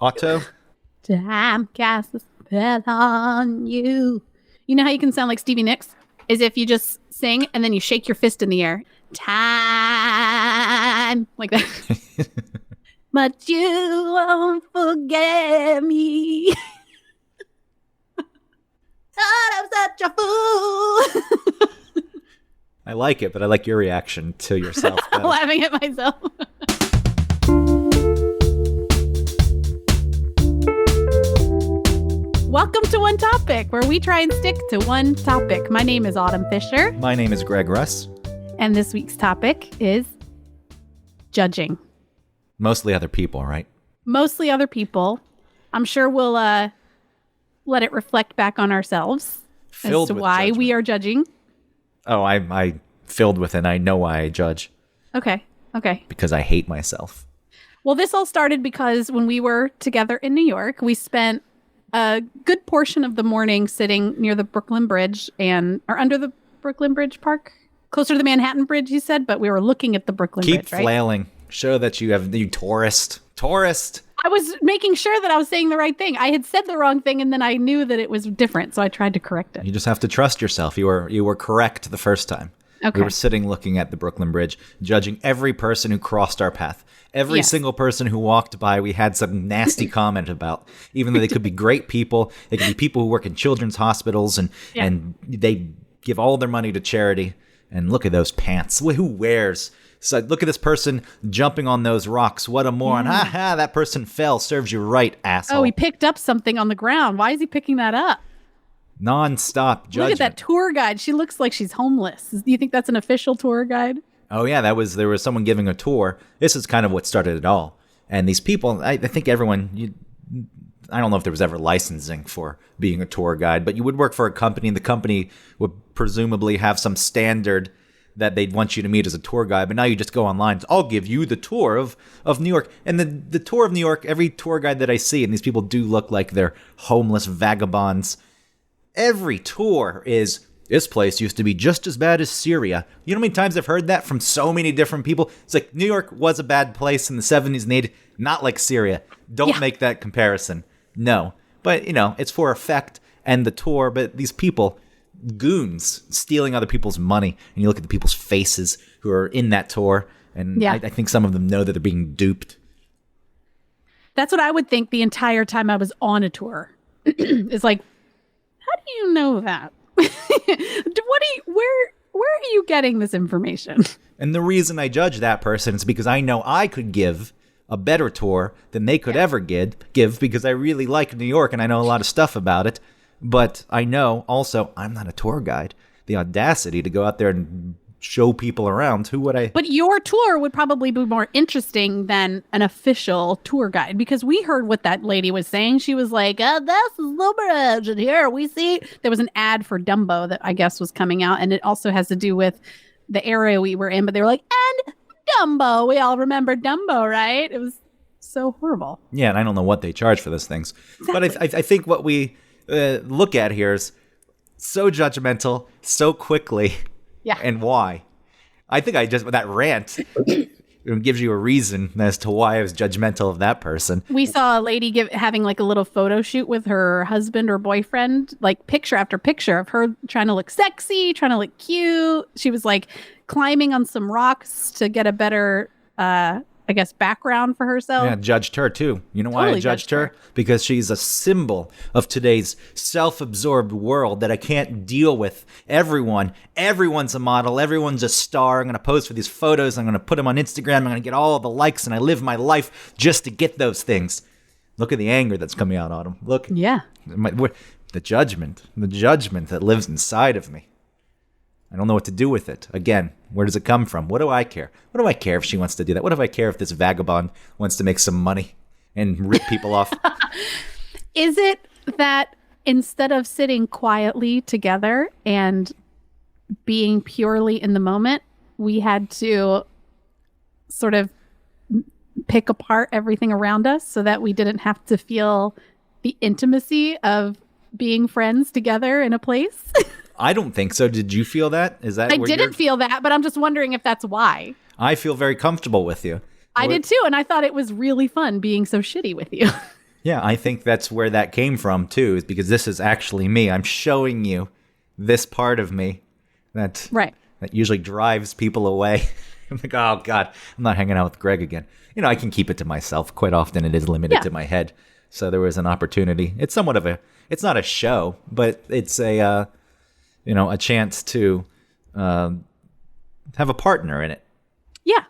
Auto? Time casts a spell on you. You know how you can sound like Stevie Nicks? Is if you just sing and then you shake your fist in the air. Time. Like that. But you won't forget me. I'm such a fool. I like it, but I like your reaction to yourself. I'm laughing at myself. Welcome to One Topic, where we try and stick to one topic. My name is Autumn Fisher. My name is Greg Russ. And this week's topic is judging. Mostly other people, right? Mostly other people. I'm sure we'll let it reflect back on ourselves Filled as to with why judgment. we are judging. Oh, I filled with it. I know why I judge. Okay. Because I hate myself. Well, this all started because when we were together in New York, we spent a good portion of the morning sitting near the Brooklyn Bridge or under the Brooklyn Bridge Park, closer to the Manhattan Bridge, you said, but we were looking at the Brooklyn Keep Bridge, right? flailing. Show that you tourist. I was making sure that I was saying the right thing. I had said the wrong thing, and then I knew that it was different, so I tried to correct it. You just have to trust yourself. You were correct the first time. Okay. We were sitting looking at the Brooklyn Bridge, judging every person who crossed our path. Every Yes. single person who walked by, we had some nasty comment about, even though they could be great people. They could be people who work in children's hospitals and they give all their money to charity. And look at those pants. Who wears? So look at this person jumping on those rocks. What a moron. Ha ha, that person fell. Serves you right, asshole. Oh, he picked up something on the ground. Why is he picking that up? Non-stop judgment. Look at that tour guide. She looks like she's homeless. Do you think that's an official tour guide? Oh yeah, there was someone giving a tour. This is kind of what started it all. And these people, I think everyone, I don't know if there was ever licensing for being a tour guide, but you would work for a company, and the company would presumably have some standard that they'd want you to meet as a tour guide. But now you just go online. I'll give you the tour of New York. And the tour of New York, every tour guide that I see, and these people do look like they're homeless vagabonds. Every tour is, this place used to be just as bad as Syria. You know how many times I've heard that from so many different people? It's like, New York was a bad place in the 70s and 80s, not like Syria. Don't make that comparison. No. But, it's for effect and the tour. But these people, goons, stealing other people's money. And you look at the people's faces who are in that tour. And I think some of them know that they're being duped. That's what I would think the entire time I was on a tour. It's like, how do you know that? Where are you getting this information? And the reason I judge that person is because I know I could give a better tour than they could ever give because I really like New York and I know a lot of stuff about it. But I know also I'm not a tour guide. The audacity to go out there and show people around. Who would I? But your tour would probably be more interesting than an official tour guide, because we heard what that lady was saying. She was like, this is the bridge, and here we see. There was an ad for Dumbo that I guess was coming out, and it also has to do with the area we were in. But they were like, and Dumbo. We all remember Dumbo, right? It was so horrible. Yeah, and I don't know what they charge for those things. Exactly. But I think what we look at here is so judgmental, so quickly. Yeah. And why? I think that rant gives you a reason as to why I was judgmental of that person. We saw a lady having like a little photo shoot with her husband or boyfriend, like picture after picture of her trying to look sexy, trying to look cute. She was like climbing on some rocks to get a better, background for herself. Yeah, judged her too. You know why I judged her? Because she's a symbol of today's self-absorbed world that I can't deal with. Everyone's a model. Everyone's a star. I'm going to pose for these photos. I'm going to put them on Instagram. I'm going to get all of the likes, and I live my life just to get those things. Look at the anger that's coming out, Autumn. Look. Yeah. The judgment that lives inside of me. I don't know what to do with it. Again, where does it come from? What do I care? What do I care if she wants to do that? What do I care if this vagabond wants to make some money and rip people off? Is it that instead of sitting quietly together and being purely in the moment, we had to sort of pick apart everything around us so that we didn't have to feel the intimacy of being friends together in a place? I don't think so. Did you feel that? Is that I didn't feel that, but I'm just wondering if that's why. I feel very comfortable with you. I did too, and I thought it was really fun being so shitty with you. Yeah, I think that's where that came from, too, is because this is actually me. I'm showing you this part of me that Right. that usually drives people away. I'm like, oh, God, I'm not hanging out with Greg again. I can keep it to myself. Quite often it is limited to my head. So there was an opportunity. It's somewhat of it's not a show, but it's a chance to have a partner in it. Yeah.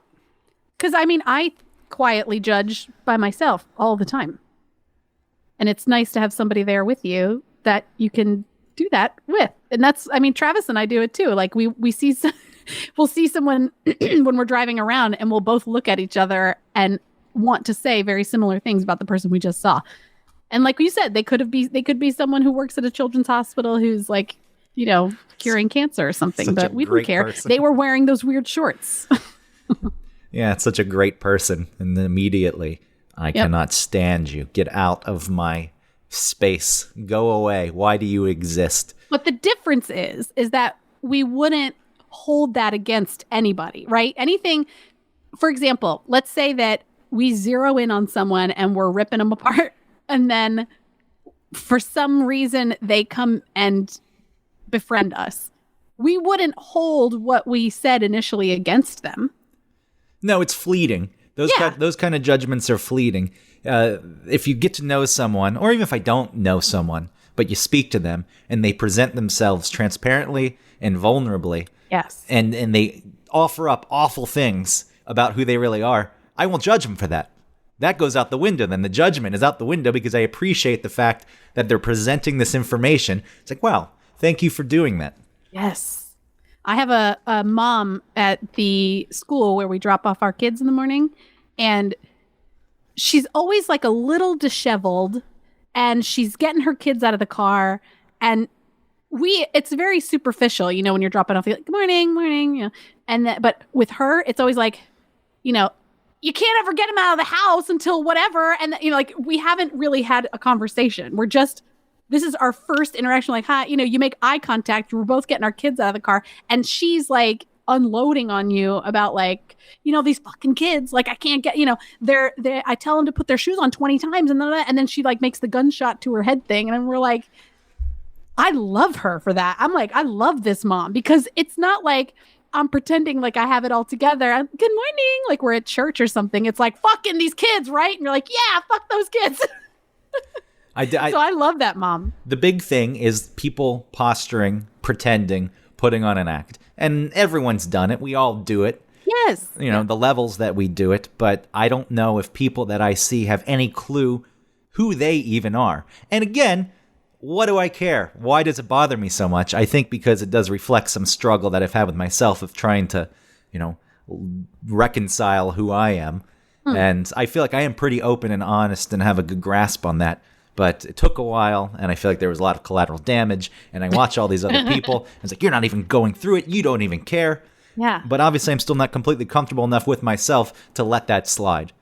Because, I quietly judge by myself all the time. And it's nice to have somebody there with you that you can do that with. And that's, Travis and I do it too. Like we see, we'll see someone when we're driving around and we'll both look at each other and want to say very similar things about the person we just saw. And like you said, they could be someone who works at a children's hospital who's like, curing cancer or something, but we don't care. Person. They were wearing those weird shorts. Yeah, it's such a great person. And then immediately, I cannot stand you. Get out of my space. Go away. Why do you exist? But the difference is that we wouldn't hold that against anybody, right? Anything, for example, let's say that we zero in on someone and we're ripping them apart. And then for some reason, they come and befriend us. We wouldn't hold what we said initially against them. No, it's fleeting. Those kind of judgments are fleeting. If you get to know someone, or even if I don't know someone, but you speak to them and they present themselves transparently and vulnerably, yes, and they offer up awful things about who they really are, I won't judge them for that. That goes out the window. Then the judgment is out the window because I appreciate the fact that they're presenting this information. It's like, wow, thank you for doing that. Yes. I have a mom at the school where we drop off our kids in the morning, and she's always like a little disheveled, and she's getting her kids out of the car, and it's very superficial, when you're dropping off, you're like, good morning, but with her, it's always like, you can't ever get them out of the house until whatever. And, we haven't really had a conversation. This is our first interaction. Like, hi, you make eye contact. We're both getting our kids out of the car. And she's like unloading on you about like, these fucking kids, like I can't get, I tell them to put their shoes on 20 times. And then she like makes the gunshot to her head thing. And we're like, I love her for that. I'm like, I love this mom because it's not like, I'm pretending like I have it all together. Good morning. Like we're at church or something. It's like, fucking these kids, right? And you're like, yeah, fuck those kids. So I love that mom. The big thing is people posturing, pretending, putting on an act. And everyone's done it. We all do it. Yes. The levels that we do it. But I don't know if people that I see have any clue who they even are. And again, what do I care? Why does it bother me so much? I think because it does reflect some struggle that I've had with myself of trying to, reconcile who I am. And I feel like I am pretty open and honest and have a good grasp on that. But it took a while, and I feel like there was a lot of collateral damage. And I watch all these other people, and it's like, you're not even going through it. You don't even care. Yeah. But obviously, I'm still not completely comfortable enough with myself to let that slide.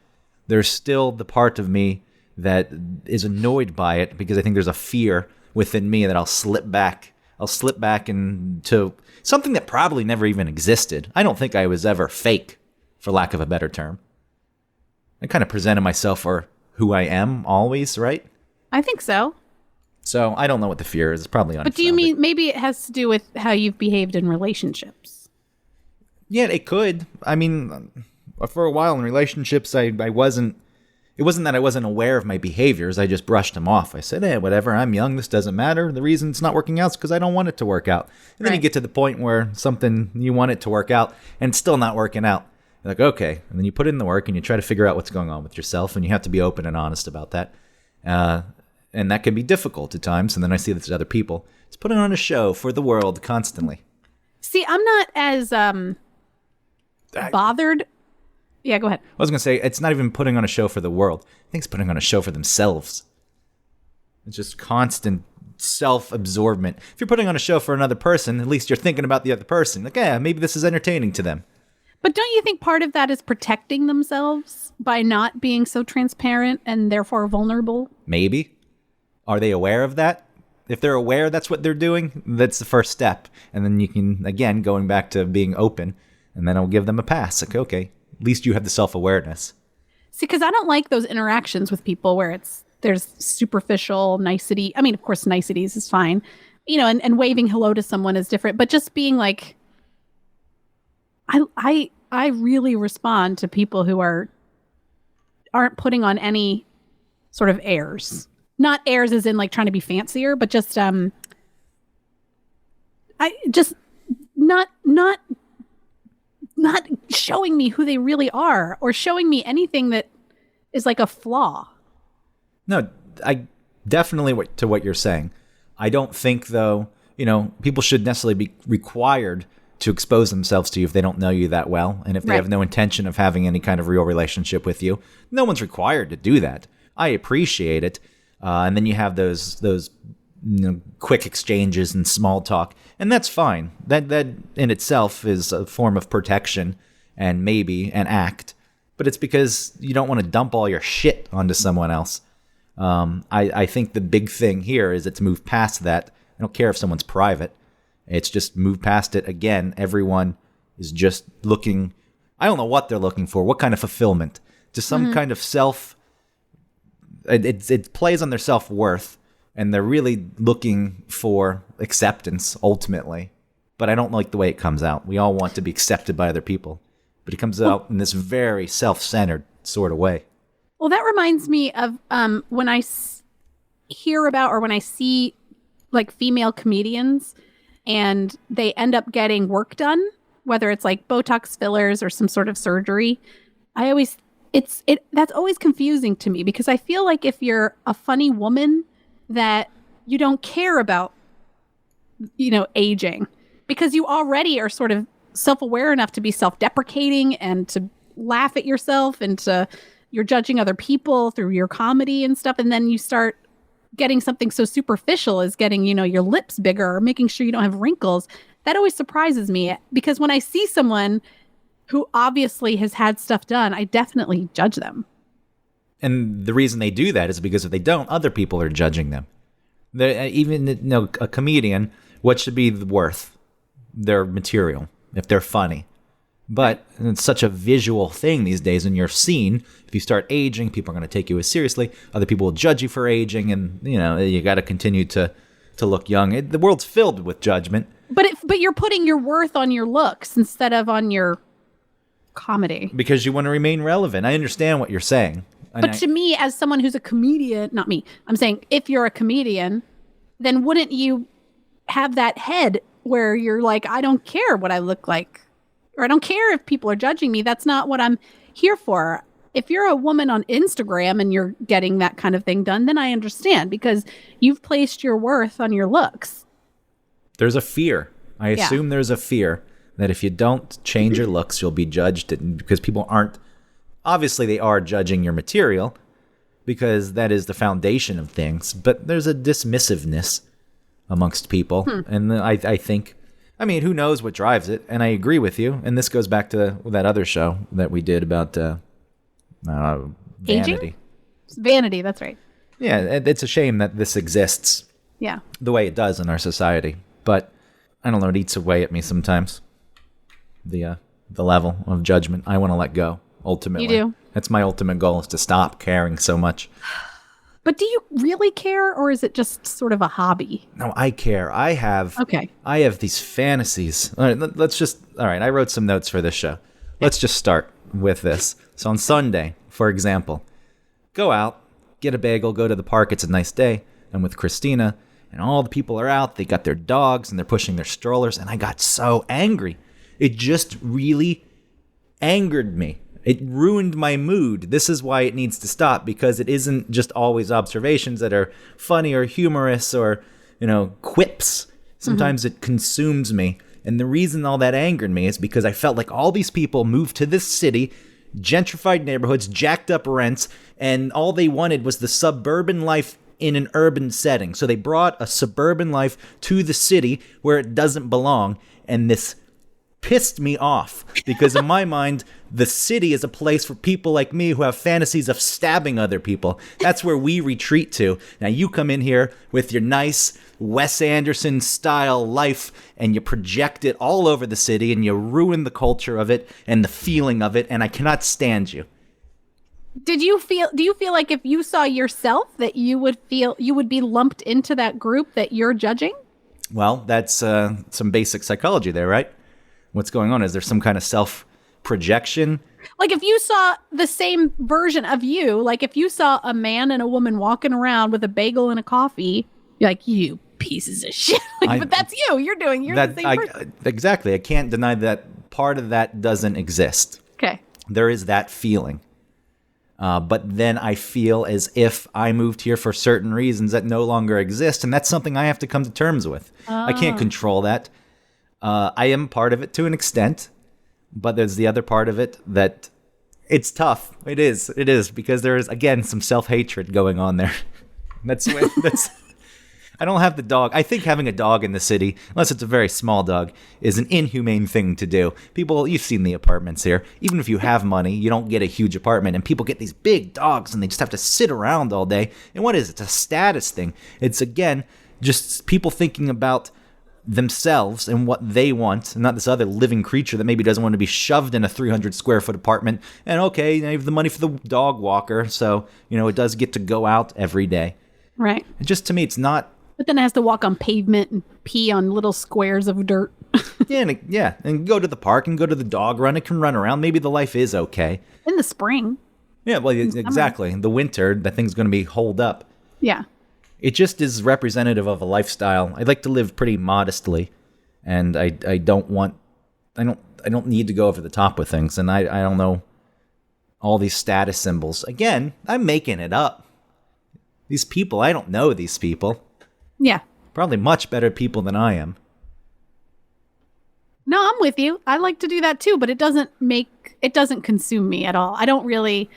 There's still the part of me that is annoyed by it because I think there's a fear within me that I'll slip back. I'll slip back into something that probably never even existed. I don't think I was ever fake, for lack of a better term. I kind of presented myself for who I am always, right? I think so. So I don't know what the fear is. It's probably unfounded. But do you mean maybe it has to do with how you've behaved in relationships? Yeah, it could. For a while in relationships, I wasn't. It wasn't that I wasn't aware of my behaviors. I just brushed them off. I said, whatever, I'm young. This doesn't matter. The reason it's not working out is because I don't want it to work out. And then you get to the point where something, you want it to work out, and it's still not working out. You're like, okay. And then you put in the work, and you try to figure out what's going on with yourself, and you have to be open and honest about that. And that can be difficult at times. And then I see that there's other people. It's putting on a show for the world constantly. See, I'm not as bothered. Yeah, go ahead. I was going to say, it's not even putting on a show for the world. I think it's putting on a show for themselves. It's just constant self-absorbment. If you're putting on a show for another person, at least you're thinking about the other person. Like, yeah, maybe this is entertaining to them. But don't you think part of that is protecting themselves by not being so transparent and therefore vulnerable? Maybe. Are they aware of that? If they're aware that's what they're doing, that's the first step. And then you can, again, going back to being open, and then I'll give them a pass. Like, okay, at least you have the self-awareness. See, because I don't like those interactions with people where it's there's superficial nicety. I mean, of course, niceties is fine, and waving hello to someone is different, but just being like, I really respond to people who aren't putting on any sort of airs. Not airs as in like trying to be fancier, but just I just not showing me who they really are or showing me anything that is like a flaw. No, I definitely to what you're saying. I don't think though, people should necessarily be required to expose themselves to you if they don't know you that well, and if they have no intention of having any kind of real relationship with you. No one's required to do that. I appreciate it. And then you have those quick exchanges and small talk, and that's fine. That in itself is a form of protection and maybe an act, but it's because you don't want to dump all your shit onto someone else. I think the big thing here is it's moved past that. I don't care if someone's private. It's just moved past it. Again, everyone is just looking, I don't know what they're looking for, what kind of fulfillment, just some kind of it plays on their self-worth, and they're really looking for acceptance ultimately. But I don't like the way it comes out. We all want to be accepted by other people, but it comes out in this very self-centered sort of way. Well, that reminds me of when I hear about or when I see like female comedians and they end up getting work done, whether it's like Botox fillers or some sort of surgery. That's always confusing to me, because I feel like if you're a funny woman that you don't care about, aging, because you already are sort of self-aware enough to be self-deprecating and to laugh at yourself, and you're judging other people through your comedy and stuff. And then you start getting something so superficial as getting, your lips bigger or making sure you don't have wrinkles. That always surprises me, because when I see someone who obviously has had stuff done, I definitely judge them. And the reason they do that is because if they don't, other people are judging them. Even a comedian, what should be the worth? Their material, if they're funny. But it's such a visual thing these days, and you're seen. If you start aging, people are going to take you as seriously. Other people will judge you for aging, and you got to continue to look young. The world's filled with judgment. But you're putting your worth on your looks instead of on your comedy. Because you want to remain relevant. I understand what you're saying. But to me, as someone who's a comedian, not me, I'm saying if you're a comedian, then wouldn't you have that head where you're like, I don't care what I look like, or I don't care if people are judging me. That's not what I'm here for. If you're a woman on Instagram and you're getting that kind of thing done, then I understand, because you've placed your worth on your looks. There's a fear. I assume there's a fear that if you don't change your looks, you'll be judged, because people aren't. Obviously, they are judging your material, because that is the foundation of things. But there's a dismissiveness amongst people. And I think, who knows what drives it? And I agree with you. And this goes back to that other show that we did about vanity. Aging? Vanity, that's right. Yeah, it's a shame that this exists the way it does in our society. But I don't know, it eats away at me sometimes. The level of judgment I want to let go. Ultimately, you do. That's my ultimate goal, is to stop caring so much. But do you really care, or is it just sort of a hobby? No, I care. I have these fantasies. All right, I wrote some notes for this show. Let's just start with this. So on Sunday, for example, go out, get a bagel, go to the park. It's a nice day. I'm with Christina, and all the people are out. They got their dogs, and they're pushing their strollers, and I got so angry. It just really angered me. It ruined my mood. This is why it needs to stop, because it isn't just always observations that are funny or humorous or, quips. Sometimes it consumes me. And the reason all that angered me is because I felt like all these people moved to this city, gentrified neighborhoods, jacked up rents, and all they wanted was the suburban life in an urban setting. So they brought a suburban life to the city where it doesn't belong, and this pissed me off, because in my mind, the city is a place for people like me who have fantasies of stabbing other people. That's where we retreat to. Now you come in here with your nice Wes Anderson style life, and you project it all over the city, and you ruin the culture of it and the feeling of it, and I cannot stand you. do you feel like if you saw yourself that you would be lumped into that group that you're judging? Well, that's some basic psychology there, right? What's going on? Is there some kind of self-projection? Like if you saw the same version of you, like if you saw a man and a woman walking around with a bagel and a coffee, you're like, you pieces of shit. But that's you. You're the same person. Exactly. I can't deny that part of that doesn't exist. Okay. There is that feeling. But then I feel as if I moved here for certain reasons that no longer exist, and that's something I have to come to terms with. I can't control that. I am part of it to an extent, but there's the other part of it that it's tough. It is because there is, again, some self-hatred going on there. That's I don't have the dog. I think having a dog in the city, unless it's a very small dog, is an inhumane thing to do. People, you've seen the apartments here. Even if you have money, you don't get a huge apartment, and people get these big dogs, and they just have to sit around all day. And what is it? It's a status thing. It's, again, just people thinking about themselves and what they want, and not this other living creature that maybe doesn't want to be shoved in a 300 square foot apartment. And okay, you have the money for the dog walker, so, it does get to go out every day. Right. And just to me, it's not... But then it has to walk on pavement and pee on little squares of dirt. and go to the park and go to the dog run. It can run around. Maybe the life is okay. In the spring. Yeah, well, exactly. In the winter, that thing's going to be holed up. Yeah. It just is representative of a lifestyle. I'd like to live pretty modestly, and I don't need to go over the top with things, and I don't know all these status symbols. Again, I'm making it up. These people, I don't know these people. Yeah. Probably much better people than I am. No, I'm with you. I like to do that too, but it doesn't consume me at all. I don't really.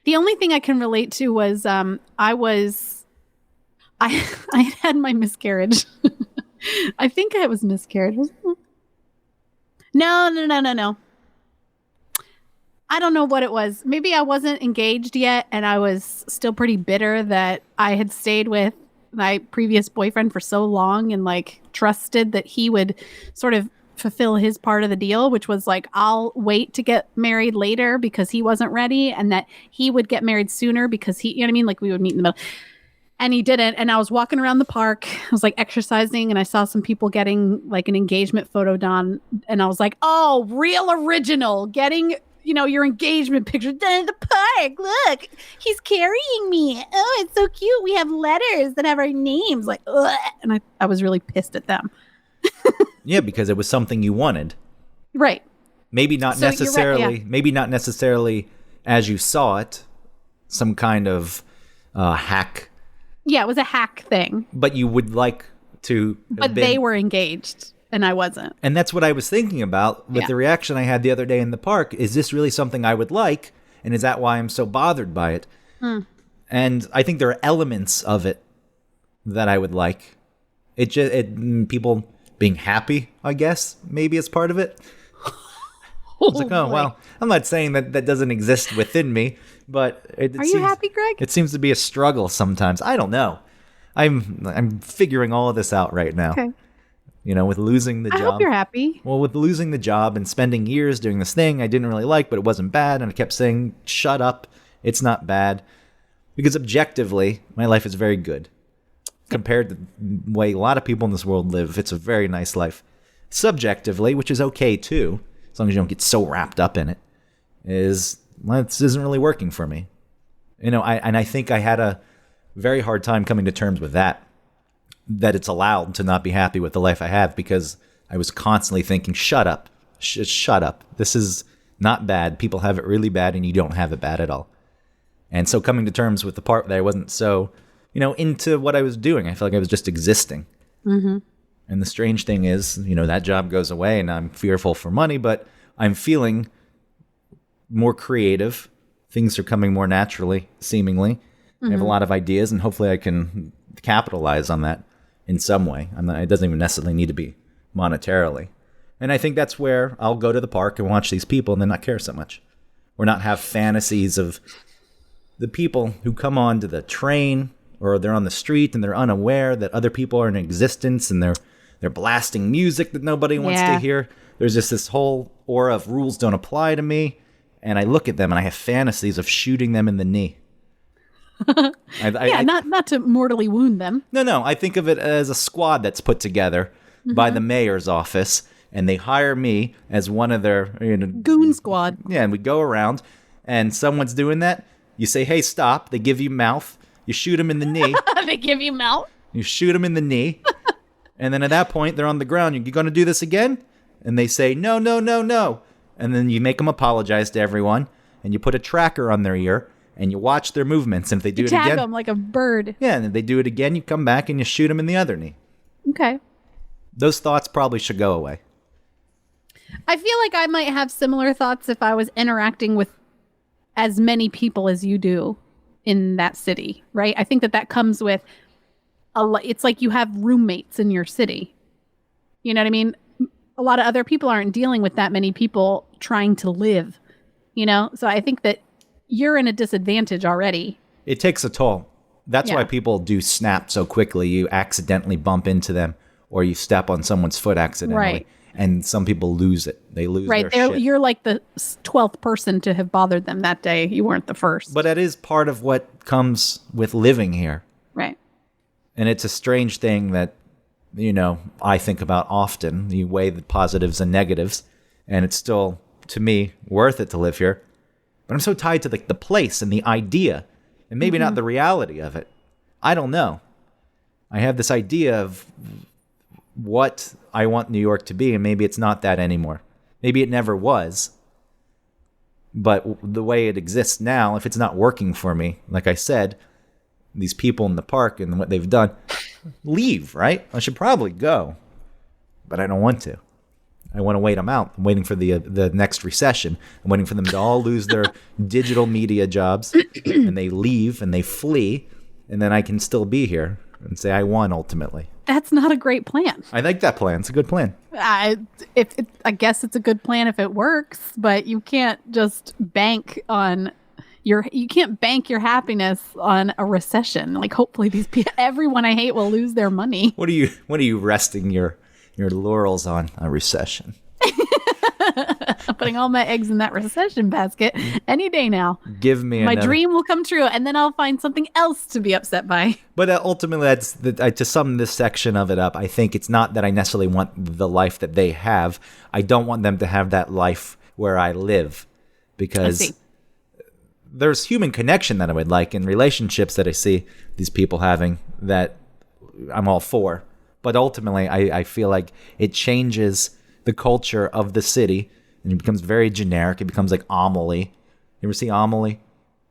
The only thing I can relate to was I had my miscarriage. I think it was miscarriage. No. I don't know what it was. Maybe I wasn't engaged yet, and I was still pretty bitter that I had stayed with my previous boyfriend for so long and trusted that he would sort of fulfill his part of the deal, which was I'll wait to get married later because he wasn't ready, and that he would get married sooner because he, we would meet in the middle. And he didn't. And I was walking around the park. I was exercising, and I saw some people getting an engagement photo done. And I was like, oh, real original, getting your engagement picture done in the park. Look, he's carrying me. Oh, it's so cute. We have letters that have our names. Ugh. And I was really pissed at them. Yeah, because it was something you wanted. Right. Maybe not necessarily. Right, yeah. Maybe not necessarily as you saw it. Some kind of hack. Yeah, it was a hack thing. But you would like to. But they were engaged. And I wasn't. And that's what I was thinking about with the reaction I had the other day in the park. Is this really something I would like? And is that why I'm so bothered by it? And I think there are elements of it that I would like. People being happy, I guess, maybe is part of it. Well, I'm not saying that doesn't exist within me, but are you happy, Greg? It seems to be a struggle sometimes. I don't know. I'm figuring all of this out right now. Okay. With losing the job. I hope you're happy. Well, with losing the job and spending years doing this thing I didn't really like, but it wasn't bad. And I kept saying, shut up. It's not bad. Because objectively, my life is very good. Compared to the way a lot of people in this world live, it's a very nice life. Subjectively, which is okay too, as long as you don't get so wrapped up in it, this isn't really working for me. I think I had a very hard time coming to terms with that it's allowed to not be happy with the life I have, because I was constantly thinking, shut up, shut up. This is not bad. People have it really bad, and you don't have it bad at all. And so coming to terms with the part that I wasn't so, into what I was doing, I felt like I was just existing. Mm-hmm. And the strange thing is, that job goes away, and I'm fearful for money, but I'm feeling more creative. Things are coming more naturally, seemingly. Mm-hmm. I have a lot of ideas, and hopefully I can capitalize on that in some way. It doesn't even necessarily need to be monetarily. And I think that's where I'll go to the park and watch these people and then not care so much. Or not have fantasies of the people who come onto the train, or they're on the street and they're unaware that other people are in existence, and they're blasting music that nobody wants to hear. There's just this whole aura of rules don't apply to me. and I look at them and I have fantasies of shooting them in the knee. Not to mortally wound them. No. I think of it as a squad that's put together by the mayor's office, and they hire me as one of their Goon squad. Yeah, and we go around, and someone's doing that. You say, "Hey, stop!" They give you mouth. You shoot them in the knee. They give you mouth. You shoot them in the knee, and then at that point they're on the ground. You going to do this again? And they say, "No, no, no, no." And then you make them apologize to everyone, and you put a tracker on their ear. And you watch their movements, and if they do it again... Tag them like a bird. Yeah, and if they do it again, you come back and you shoot them in the other knee. Okay. Those thoughts probably should go away. I feel like I might have similar thoughts if I was interacting with as many people as you do in that city, right? I think that comes with... It's like you have roommates in your city. You know what I mean? A lot of other people aren't dealing with that many people trying to live, So I think that you're in a disadvantage already. It takes a toll. That's why people do snap so quickly. You accidentally bump into them, or you step on someone's foot accidentally. Right. And some people lose it. They lose their shit. You're like the 12th person to have bothered them that day. You weren't the first. But that is part of what comes with living here. Right. And it's a strange thing that, I think about often. You weigh the positives and negatives, and it's still, to me, worth it to live here. But I'm so tied to the place and the idea, and maybe not the reality of it. I don't know. I have this idea of what I want New York to be, and maybe it's not that anymore. Maybe it never was. But the way it exists now, if it's not working for me, like I said, these people in the park and what they've done, leave, right? I should probably go, but I don't want to. I want to wait them out. I'm waiting for the next recession. I'm waiting for them to all lose their digital media jobs, and they leave and they flee, and then I can still be here and say I won ultimately. That's not a great plan. I like that plan. It's a good plan. I guess it's a good plan if it works, but you can't just bank on you can't bank your happiness on a recession. Like, hopefully these people, everyone I hate will lose their money. What are you resting your laurels on? A recession? I'm putting all my eggs in that recession basket any day now. Give me my dream will come true, and then I'll find something else to be upset by. But ultimately, to sum this section of it up, I think it's not that I necessarily want the life that they have. I don't want them to have that life where I live, because there's human connection that I would like, and relationships that I see these people having that I'm all for. But ultimately, I feel like it changes the culture of the city, and it becomes very generic. It becomes like Amelie. You ever see Amelie?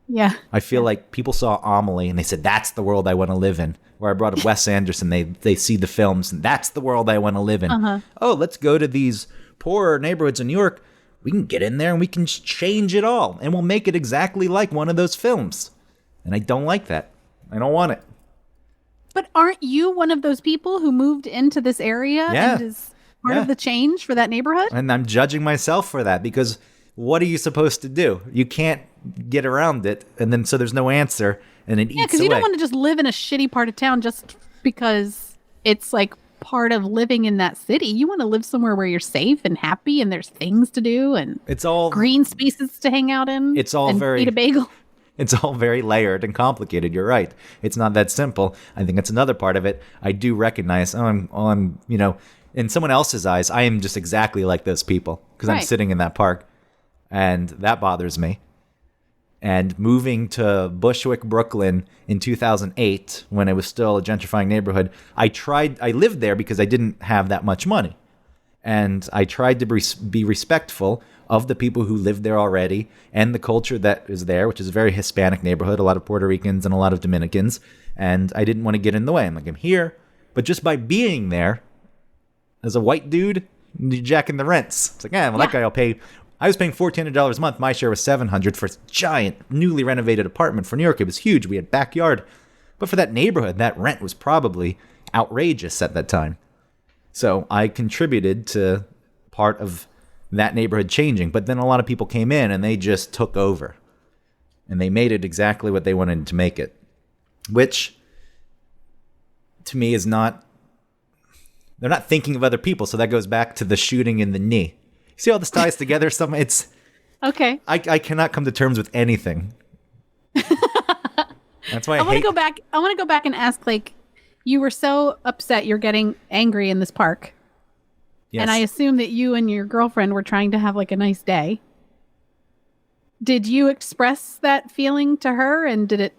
Yeah. I feel like people saw Amelie, and they said, that's the world I want to live in. Where I brought up Wes Anderson, they see the films, and that's the world I want to live in. Oh, let's go to these poorer neighborhoods in New York. We can get in there, and we can change it all, and we'll make it exactly like one of those films. And I don't like that. I don't want it. But aren't you one of those people who moved into this area and is part of the change for that neighborhood? And I'm judging myself for that, because what are you supposed to do? You can't get around it, and then so there's no answer, and it eats away. Yeah, because you don't want to just live in a shitty part of town just because it's like part of living in that city. You want to live somewhere where you're safe and happy, and there's things to do, and it's all green spaces to hang out in. It's all eat a bagel. It's all very layered and complicated. You're right. It's not that simple. I think that's another part of it. I do recognize, I'm in someone else's eyes, I am just exactly like those people, because I'm sitting in that park, and that bothers me. And moving to Bushwick, Brooklyn in 2008, when it was still a gentrifying neighborhood, I lived there because I didn't have that much money. And I tried to be respectful of the people who lived there already and the culture that is there, which is a very Hispanic neighborhood, a lot of Puerto Ricans and a lot of Dominicans. And I didn't want to get in the way. I'm like, I'm here. But just by being there as a white dude, you're jacking the rents. It's like, that guy will pay. I was paying $1,400 a month. My share was $700 for a giant, newly renovated apartment for New York. It was huge. We had backyard. But for that neighborhood, that rent was probably outrageous at that time. So I contributed to part of that neighborhood changing. But then a lot of people came in and they just took over. And they made it exactly what they wanted to make it. Which, to me, is not... They're not thinking of other people. So that goes back to the shooting in the knee. See how this ties together? It's Okay. I cannot come to terms with anything. That's why I want to go back. I want to go back and ask, like, you were so upset you're getting angry in this park. Yes. And I assume that you and your girlfriend were trying to have like a nice day. Did you express that feeling to her, and did it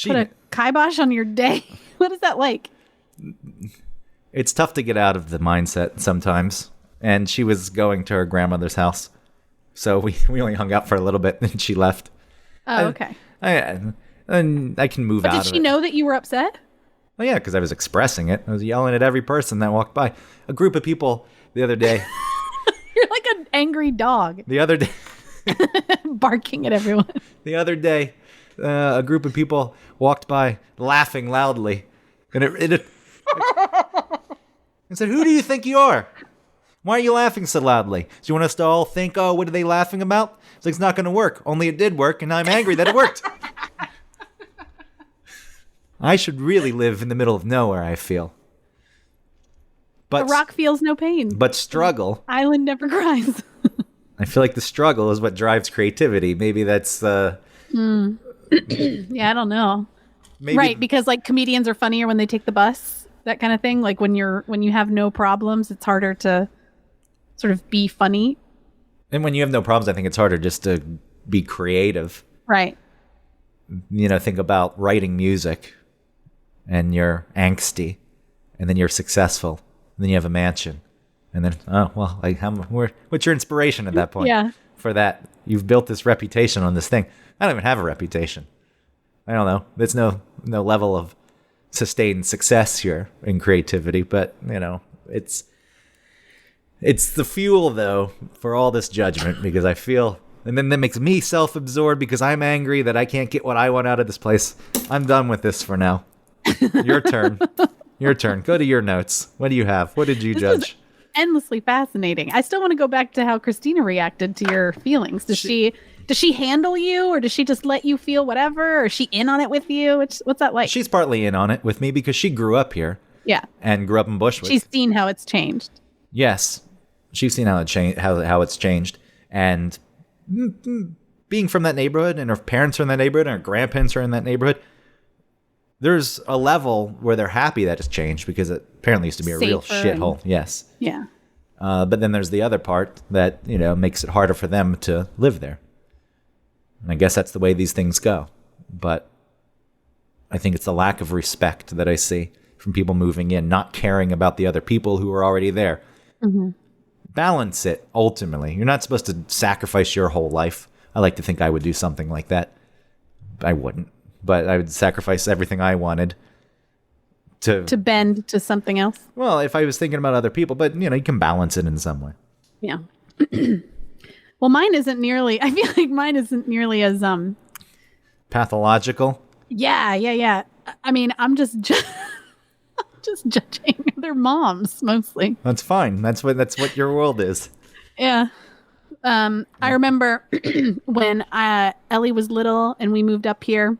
put a kibosh on your day? What is that like? It's tough to get out of the mindset sometimes. And she was going to her grandmother's house. So we only hung out for a little bit and she left. Oh, okay. And I can move out of it. Did she know that you were upset? Oh, yeah, because I was expressing it. I was yelling at every person that walked by. A group of people the other day. You're like an angry dog. The other day. Barking at everyone. The other day, a group of people walked by laughing loudly. And it said, "Who do you think you are? Why are you laughing so loudly? Do you want us to all think, oh, what are they laughing about?" It's like, it's not going to work. Only it did work, and I'm angry that it worked. I should really live in the middle of nowhere, I feel. But the rock feels no pain. But struggle. Island never cries. I feel like the struggle is what drives creativity. Maybe that's... Yeah, I don't know. Maybe, right, because like comedians are funnier when they take the bus, that kind of thing. Like when you have no problems, it's harder to sort of be funny. And when you have no problems, I think it's harder just to be creative. Right. You know, think about writing music and you're angsty and then you're successful and then you have a mansion and then, oh, well, like what's your inspiration at that point? Yeah. For that, you've built this reputation on this thing. I don't even have a reputation. I don't know. There's no level of sustained success here in creativity, but you know, it's the fuel though for all this judgment because I feel, and then that makes me self-absorbed because I'm angry that I can't get what I want out of this place. I'm done with this for now. Your turn. Your turn. Go to your notes. What do you have? What did you judge? Endlessly fascinating. I still want to go back to how Christina reacted to your feelings. Does she handle you, or does she just let you feel whatever, or is she in on it with you? What's that like? She's partly in on it with me because she grew up here. Yeah. And grew up in Bushwick. She's seen how it's changed. Yes. She's seen how it's changed. And being from that neighborhood, and her parents are in that neighborhood, and her grandparents are in that neighborhood, there's a level where they're happy that it's changed because it apparently used to be a real shithole. Yes. Yeah. But then there's the other part that, you know, makes it harder for them to live there. And I guess that's the way these things go. But I think it's the lack of respect that I see from people moving in, not caring about the other people who are already there. Mm-hmm. Balance it, ultimately. You're not supposed to sacrifice your whole life. I like to think I would do something like that. I wouldn't. But I would sacrifice everything I wanted to bend to something else. Well, if I was thinking about other people, but you know, you can balance it in some way. Yeah. Well, mine isn't nearly. I feel like mine isn't nearly as pathological. Yeah. I mean, I'm just just judging their moms mostly. That's fine. That's what your world is. Yeah. I remember when Ellie was little and we moved up here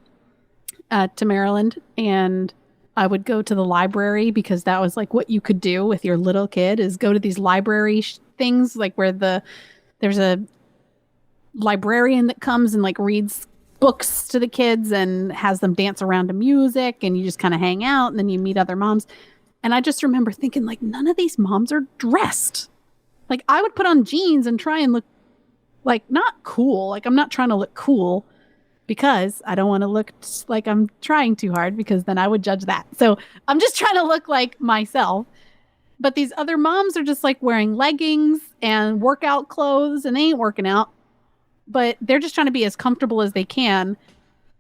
to Maryland, and I would go to the library because that was like what you could do with your little kid, is go to these library things, like where there's a librarian that comes and like reads books to the kids and has them dance around to music, and you just kind of hang out and then you meet other moms. And I just remember thinking, like, none of these moms are dressed. Like, I would put on jeans and try and look like not cool. Like, I'm not trying to look cool because I don't want to look like I'm trying too hard, because then I would judge that. So I'm just trying to look like myself. But these other moms are just like wearing leggings and workout clothes, and they ain't working out, but they're just trying to be as comfortable as they can.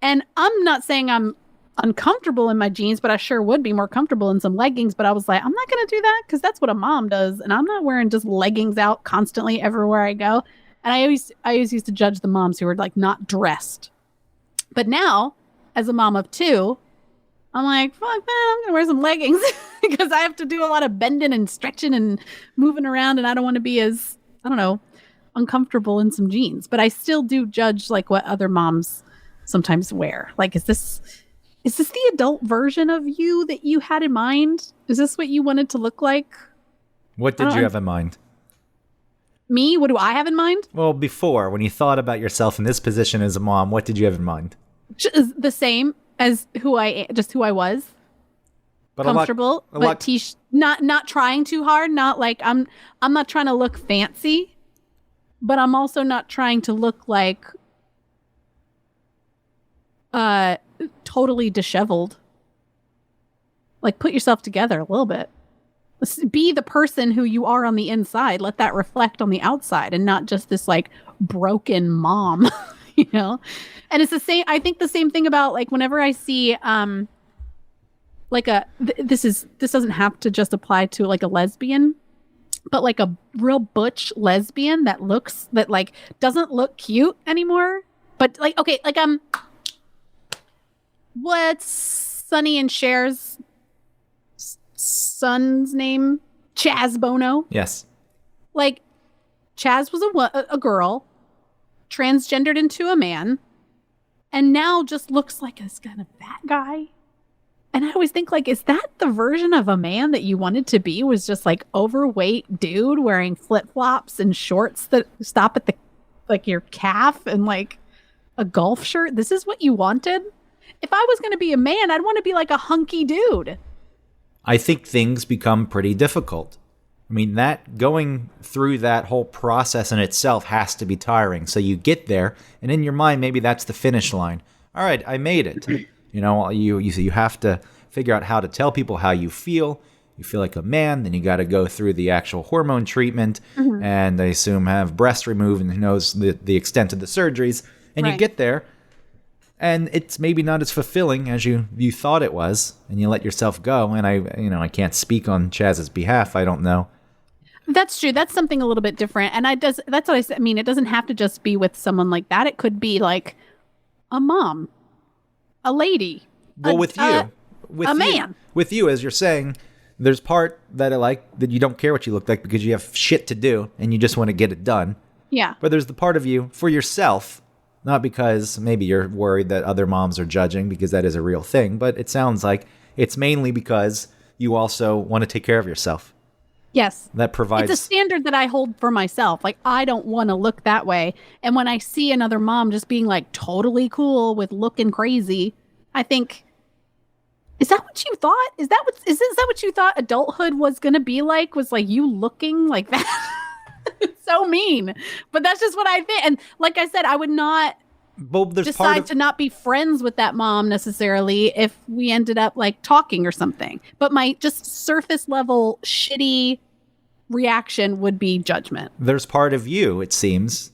And I'm not saying I'm uncomfortable in my jeans, but I sure would be more comfortable in some leggings. But I was like, I'm not going to do that because that's what a mom does. And I'm not wearing just leggings out constantly everywhere I go. And I always used to judge the moms who were like not dressed. But now, as a mom of two, I'm like, fuck, man, I'm going to wear some leggings because I have to do a lot of bending and stretching and moving around. And I don't want to be as, I don't know, uncomfortable in some jeans. But I still do judge like what other moms sometimes wear. Like, is this the adult version of you that you had in mind? Is this what you wanted to look like? What did you have in mind? Me? What do I have in mind? Well, before, when you thought about yourself in this position as a mom, what did you have in mind? The same as who I was. But Comfortable, a lot, not trying too hard. Not like I'm not trying to look fancy, but I'm also not trying to look like totally disheveled. Like, put yourself together a little bit. Be the person who you are on the inside. Let that reflect on the outside, and not just this like broken mom, you know? And it's the same. I think the same thing about like whenever I see like this doesn't have to just apply to like a lesbian, but like a real butch lesbian that like doesn't look cute anymore. But like, okay, like what's Sonny and Cher's son's name? Chaz Bono. Yes. Like, Chaz was a girl, transgendered into a man, and now just looks like this kind of fat guy. And I always think, like, is that the version of a man that you wanted to be? Was just like overweight dude wearing flip-flops and shorts that stop at the like your calf and like a golf shirt? This is what you wanted? If I was going to be a man, I'd want to be like a hunky dude. I think things become pretty difficult. I mean, that going through that whole process in itself has to be tiring. So you get there, and in your mind, maybe that's the finish line. All right, I made it. You know, you have to figure out how to tell people how you feel. You feel like a man, then you got to go through the actual hormone treatment, and I assume have breasts removed, and who knows the extent of the surgeries. And you get there, and it's maybe not as fulfilling as you thought it was, and you let yourself go. And I can't speak on Chaz's behalf. I don't know. That's true. That's something a little bit different. And that's what I said. I mean, it doesn't have to just be with someone like that. It could be like a mom, a lady. Well, with you, man. With you, as you're saying, there's part that I like that you don't care what you look like because you have shit to do and you just want to get it done. Yeah. But there's the part of you for yourself. Not because maybe you're worried that other moms are judging, because that is a real thing, but it sounds like it's mainly because you also want to take care of yourself. Yes. That provides... It's a standard that I hold for myself. Like, I don't want to look that way. And when I see another mom just being like totally cool with looking crazy, I think, is that what you thought? Is that what you thought adulthood was going to be like? Was like you looking like that? It's so mean, but that's just what I think. And like I said, I would not decide to not be friends with that mom necessarily if we ended up like talking or something. But my just surface level shitty reaction would be judgment. There's part of you, it seems,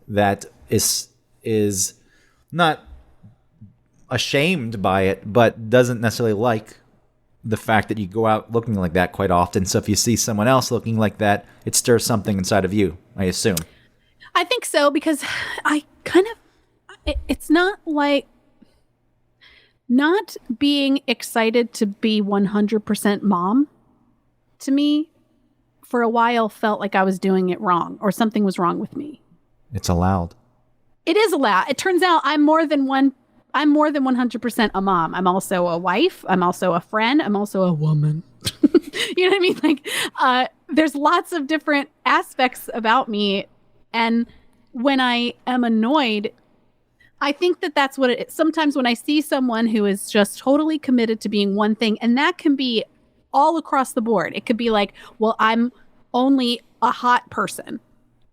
that is not ashamed by it, but doesn't necessarily like the fact that you go out looking like that quite often. So if you see someone else looking like that, it stirs something inside of you, I assume. I think so, because I kind of, it's not like not being excited to be 100% mom to me for a while felt like I was doing it wrong or something was wrong with me. It's allowed. It is allowed. It turns out I'm more than 100% a mom. I'm also a wife. I'm also a friend. I'm also a woman. You know what I mean? Like, there's lots of different aspects about me. And when I am annoyed, I think that that's what it is. Sometimes when I see someone who is just totally committed to being one thing, and that can be all across the board. It could be like, well, I'm only a hot person.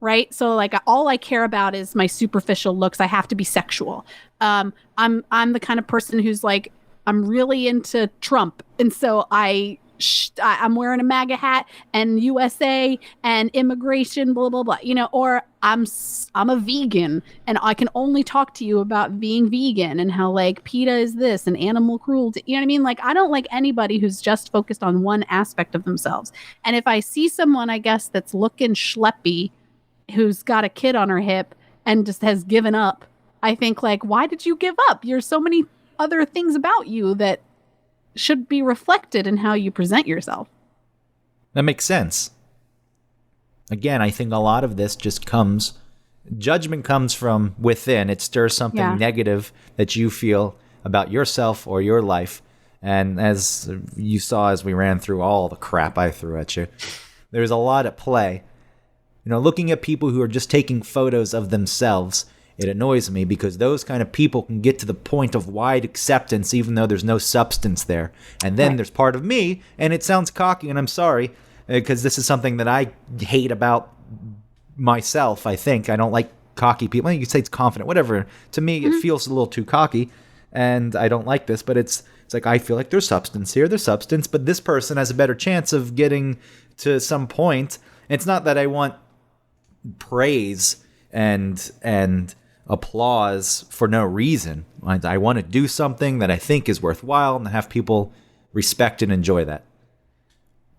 Right. So like all I care about is my superficial looks. I have to be sexual. I'm the kind of person who's like, I'm really into Trump. And so I'm wearing a MAGA hat and USA and immigration, blah, blah, blah, you know, or I'm a vegan and I can only talk to you about being vegan and how like PETA is this and animal cruelty. You know what I mean? Like, I don't like anybody who's just focused on one aspect of themselves. And if I see someone, I guess, that's looking schleppy, who's got a kid on her hip and just has given up, I think like, why did you give up? There's so many other things about you that should be reflected in how you present yourself. That makes sense. Again, I think a lot of this just judgment comes from within. It stirs something negative that you feel about yourself or your life. And as you saw as we ran through all the crap I threw at you, there's a lot at play. Looking at people who are just taking photos of themselves, it annoys me because those kind of people can get to the point of wide acceptance even though there's no substance there. And then there's part of me, and it sounds cocky, and I'm sorry, because this is something that I hate about myself, I think. I don't like cocky people. You could say it's confident, whatever. To me, it feels a little too cocky, and I don't like this, but it's like I feel like there's substance here, but this person has a better chance of getting to some point. It's not that I want praise and applause for no reason. I want to do something that I think is worthwhile and have people respect and enjoy that.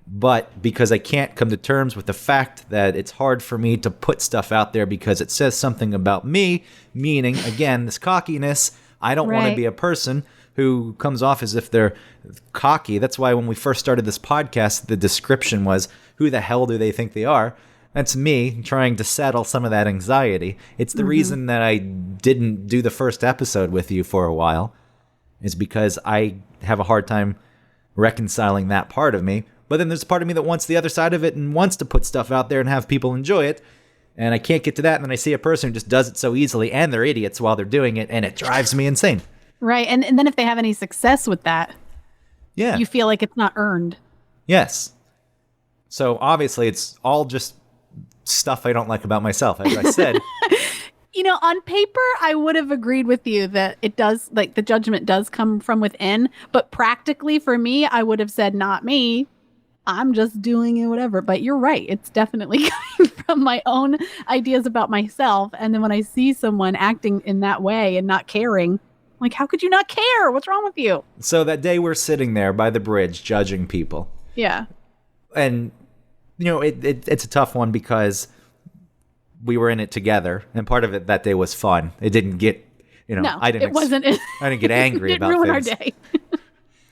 But because I can't come to terms with the fact that it's hard for me to put stuff out there because it says something about me, meaning, again, this cockiness, I don't want to be a person who comes off as if they're cocky. That's why when we first started this podcast, the description was, who the hell do they think they are? That's me trying to settle some of that anxiety. It's the reason that I didn't do the first episode with you for a while, is because I have a hard time reconciling that part of me. But then there's a part of me that wants the other side of it and wants to put stuff out there and have people enjoy it. And I can't get to that. And then I see a person who just does it so easily, and they're idiots while they're doing it, and it drives me insane. Right. And then if they have any success with that, you feel like it's not earned. Yes. So obviously it's all just stuff I don't like about myself, as I said. On paper, I would have agreed with you that it does, like, the judgment does come from within. But practically for me, I would have said, not me. I'm just doing it, whatever. But you're right. It's definitely coming from my own ideas about myself. And then when I see someone acting in that way and not caring, I'm like, how could you not care? What's wrong with you? So that day we're sitting there by the bridge judging people. Yeah. And, it's a tough one because we were in it together. And part of it that day was fun. It didn't get, no, I didn't get angry it about ruin things. Our day.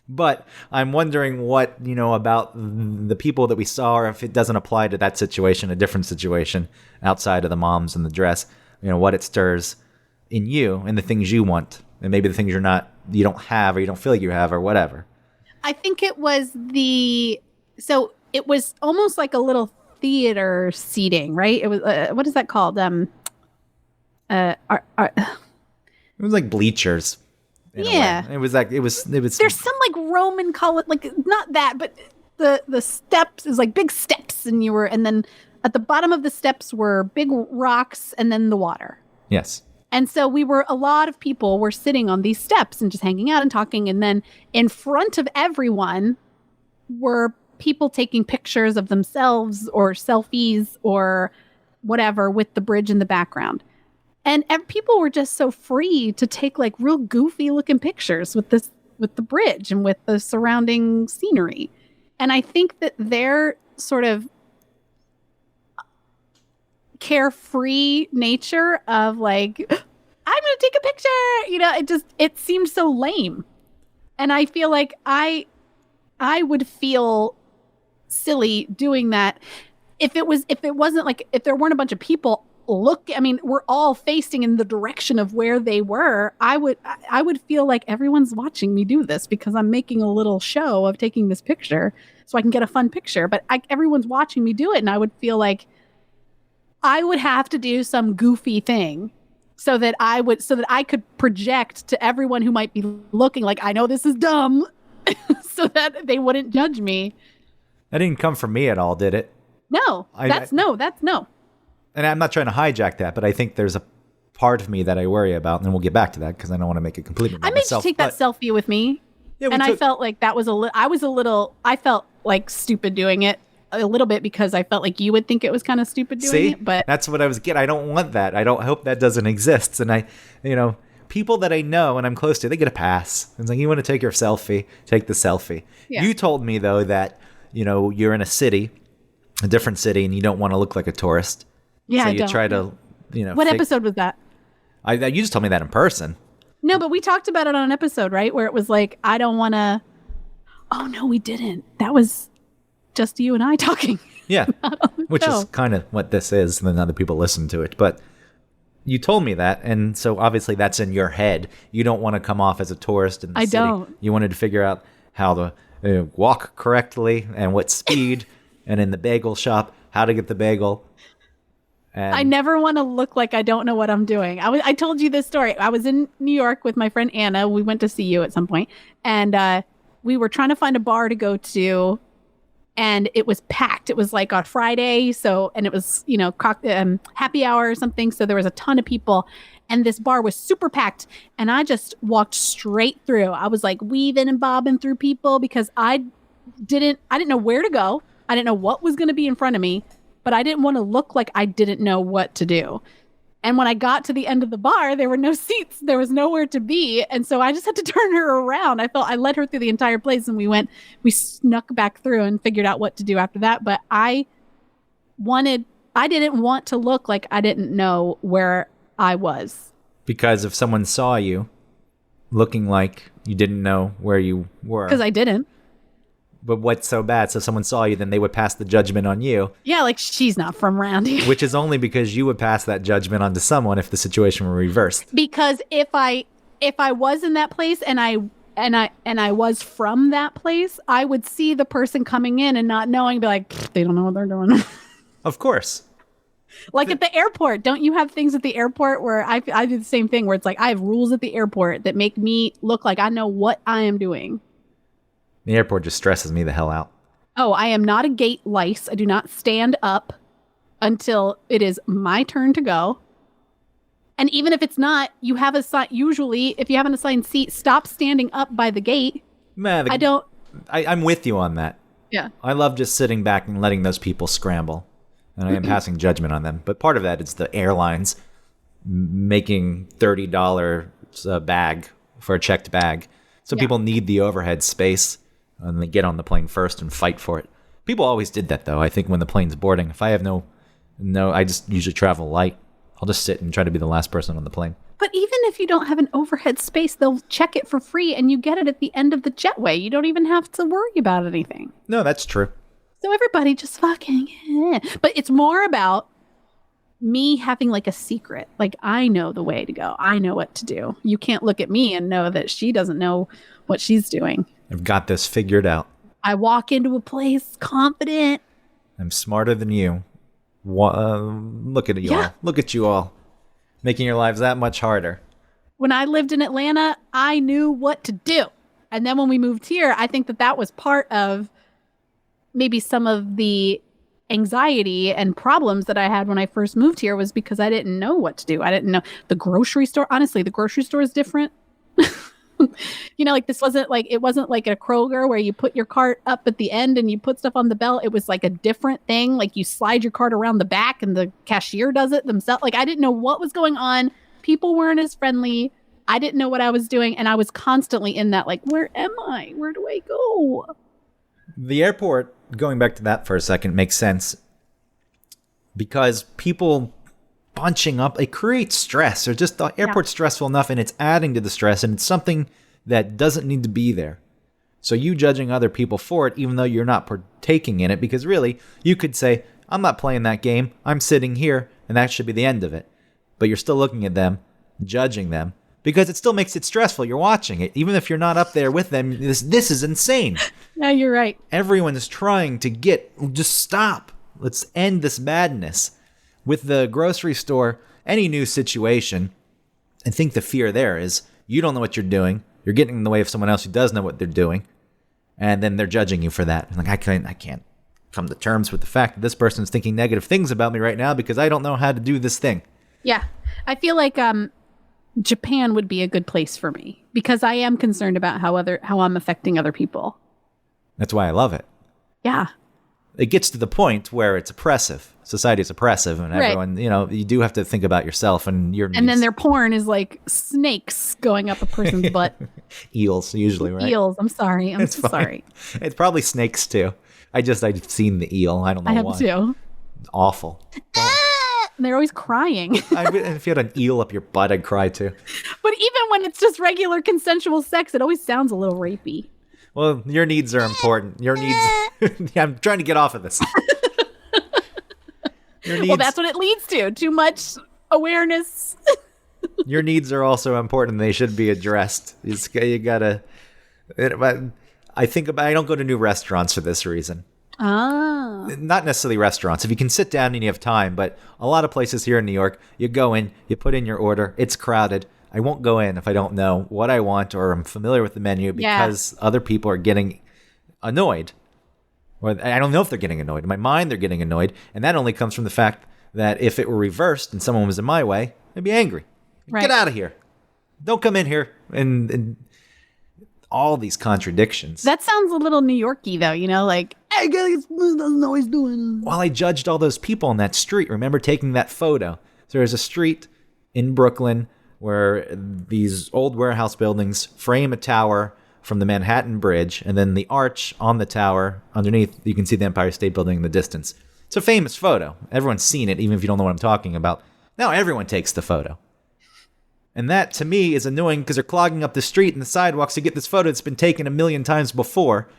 But I'm wondering what, about the people that we saw, or if it doesn't apply to that situation, a different situation outside of the moms and the dress, what it stirs in you and the things you want, and maybe the things you don't have, or you don't feel like you have, or whatever. I think it was it was almost like a little theater seating, right? It was, what is that called? It was like bleachers. Yeah. It was. There's some like Roman color, like not that, but the steps is like big steps, and then at the bottom of the steps were big rocks and then the water. Yes. And so a lot of people were sitting on these steps and just hanging out and talking. And then in front of everyone were people taking pictures of themselves or selfies or whatever with the bridge in the background. And people were just so free to take like real goofy looking pictures with the bridge and with the surrounding scenery. And I think that their sort of carefree nature of like, I'm going to take a picture, it seemed so lame. And I feel like I would feel silly doing that if there weren't a bunch of people we're all facing in the direction of where they were. I would feel like everyone's watching me do this because I'm making a little show of taking this picture so I can get a fun picture, but everyone's watching me do it. And I would feel like I would have to do some goofy thing so that I could project to everyone who might be looking like, I know this is dumb, so that they wouldn't judge me. That didn't come from me at all, did it? No, that's no. And I'm not trying to hijack that, but I think there's a part of me that I worry about, and then we'll get back to that because I don't want to make it completely about myself. I made you take that selfie with me, I felt like that was I felt like stupid doing it a little bit because I felt like you would think it was kind of stupid doing it. But that's what I was getting. I don't want that. I hope that doesn't exist. And people that I know and I'm close to, they get a pass. It's like, you want to take your selfie, take the selfie. Yeah. You told me though that, you're in a different city, and you don't want to look like a tourist. Yeah, so you try to, What episode was that? You just told me that in person. No, but we talked about it on an episode, right? Where it was like, I don't want to. Oh no, we didn't. That was just you and I talking. Yeah, which is kind of what this is, and then other people listen to it. But you told me that, and so obviously that's in your head. You don't want to come off as a tourist in the city. I don't. You wanted to figure out how to walk correctly and what speed, and in the bagel shop, how to get the bagel. And I never want to look like I don't know what I'm doing. I told you this story. I was in New York with my friend Anna. We went to see you at some point, and we were trying to find a bar to go to, and it was packed. It was like on Friday, and it was happy hour or something. So there was a ton of people, and this bar was super packed. And I just walked straight through. I was like weaving and bobbing through people because I didn't know where to go. I didn't know what was going to be in front of me. But I didn't want to look like I didn't know what to do. And when I got to the end of the bar, there were no seats. There was nowhere to be. And so I just had to turn her around. I led her through the entire place, and we snuck back through and figured out what to do after that. But I didn't want to look like I didn't know where I was. because if someone saw you looking like you didn't know where you were. Because I didn't. But what's so bad? So if someone saw you, then they would pass the judgment on you. Yeah, like she's not from around here. Which is only because you would pass that judgment on to someone if the situation were reversed. Because if I was in that place and I was from that place, I would see the person coming in and not knowing, be like, they don't know what they're doing. Of course. Like at the airport. Don't you have things at the airport where I do the same thing where it's like I have rules at the airport that make me look like I know what I am doing. The airport just stresses me the hell out. Oh, I am not a gate lice. I do not stand up until it is my turn to go. And even if it's not, you have a sign. Usually, if you have an assigned seat, stop standing up by the gate. Man, I'm with you on that. Yeah. I love just sitting back and letting those people scramble. And I am passing judgment on them. But part of that is the airlines making $30 a bag for a checked bag. So people need the overhead space. And they get on the plane first and fight for it. People always did that, though. I think when the plane's boarding, if I have no, I just usually travel light. I'll just sit and try to be the last person on the plane. But even if you don't have an overhead space, they'll check it for free and you get it at the end of the jetway. You don't even have to worry about anything. No, that's true. So everybody just fucking... But it's more about me having like a secret. Like, I know the way to go. I know what to do. You can't look at me and know that she doesn't know what she's doing. I've got this figured out. I walk into a place confident. I'm smarter than you. Look at you all. Look at you all. Making your lives that much harder. When I lived in Atlanta, I knew what to do. And then when we moved here, I think that was part of maybe some of the anxiety and problems that I had when I first moved here was because I didn't know what to do. I didn't know the grocery store. Honestly, the grocery store is different. Like it wasn't like a Kroger where you put your cart up at the end and you put stuff on the belt. It was like a different thing. Like you slide your cart around the back and the cashier does it themselves. Like I didn't know what was going on. People weren't as friendly. I didn't know what I was doing. And I was constantly in that, like, where am I? Where do I go? The airport, going back to that for a second, makes sense because people bunching up, it creates stress, or just the airport's stressful enough and it's adding to the stress, and it's something that doesn't need to be there. So you judging other people for it, even though you're not partaking in it, because really you could say, I'm not playing that game, I'm sitting here, and that should be the end of it. But you're still looking at them, judging them, because it still makes it stressful. You're watching it, even if you're not up there with them. This is insane. Yeah, you're right. Everyone is trying to just stop. Let's end this madness. With the grocery store, any new situation, I think the fear there is you don't know what you're doing. You're getting in the way of someone else who does know what they're doing. And then they're judging you for that. Like, I can't come to terms with the fact that this person is thinking negative things about me right now because I don't know how to do this thing. Yeah. I feel like Japan would be a good place for me because I am concerned about how I'm affecting other people. That's why I love it. Yeah. It gets to the point where it's oppressive. Society is oppressive, and everyone, you do have to think about yourself and your needs. And then their porn is like snakes going up a person's butt. Eels, usually, right? Eels. I'm sorry. I'm so sorry. It's probably snakes, too. I've seen the eel. I don't know why. I have, too. It's awful. And they're always crying. If you had an eel up your butt, I'd cry, too. But even when it's just regular consensual sex, it always sounds a little rapey. Well, your needs are important. Your needs... I'm trying to get off of this. Well, that's what it leads to. Too much awareness. Your needs are also important. They should be addressed. You gotta... I don't go to new restaurants for this reason. Ah. not necessarily restaurants. If you can sit down and you have time, but a lot of places here in New York, you go in, you put in your order, it's crowded. I won't go in if I don't know what I want or I'm familiar with the menu because other people are getting annoyed. Or I don't know if they're getting annoyed. In my mind, they're getting annoyed. And that only comes from the fact that if it were reversed and someone was in my way, I'd be angry. Right. Get out of here. Don't come in here. And all these contradictions. That sounds a little New York-y, though, like, hey, guys, doesn't know what he's doing. Well, I judged all those people on that street. Remember taking that photo? So there's a street in Brooklyn where these old warehouse buildings frame a tower from the Manhattan Bridge, and then the arch on the tower underneath, you can see the Empire State Building in the distance. It's a famous photo. Everyone's seen it, even if you don't know what I'm talking about. Now everyone takes the photo. And that, to me, is annoying because they're clogging up the street and the sidewalks to get this photo that's been taken a million times before.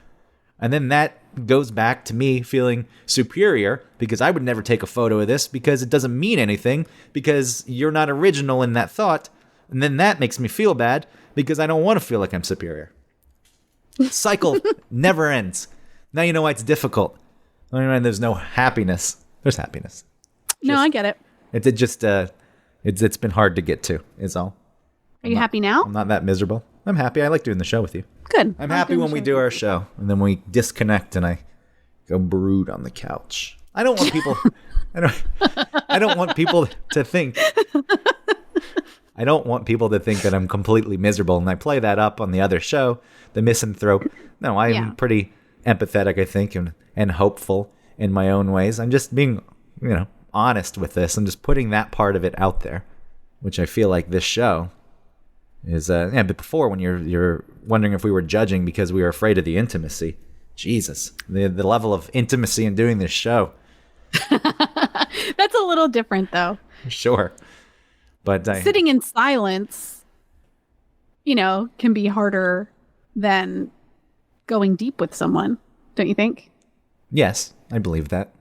And then that goes back to me feeling superior because I would never take a photo of this because it doesn't mean anything because you're not original in that thought. And then that makes me feel bad because I don't want to feel like I'm superior. Cycle never ends. Now you know why it's difficult. There's no happiness. There's happiness. No, I get it. It's been hard to get to, is all. Are you happy now? I'm not that miserable. I'm happy. I like doing the show with you. Good. I'm happy when we do our show and then we disconnect and I go brood on the couch. I don't want people I don't want people to think that I'm completely miserable and I play that up on the other show, the misanthrope. No, I'm pretty empathetic, I think, and hopeful in my own ways. I'm just being, honest with this. I'm just putting that part of it out there, which I feel like this show is. But before, when you're wondering if we were judging because we were afraid of the intimacy, Jesus, the level of intimacy in doing this show. That's a little different, though. Sure, but sitting in silence, can be harder than going deep with someone. Don't you think? Yes, I believe that.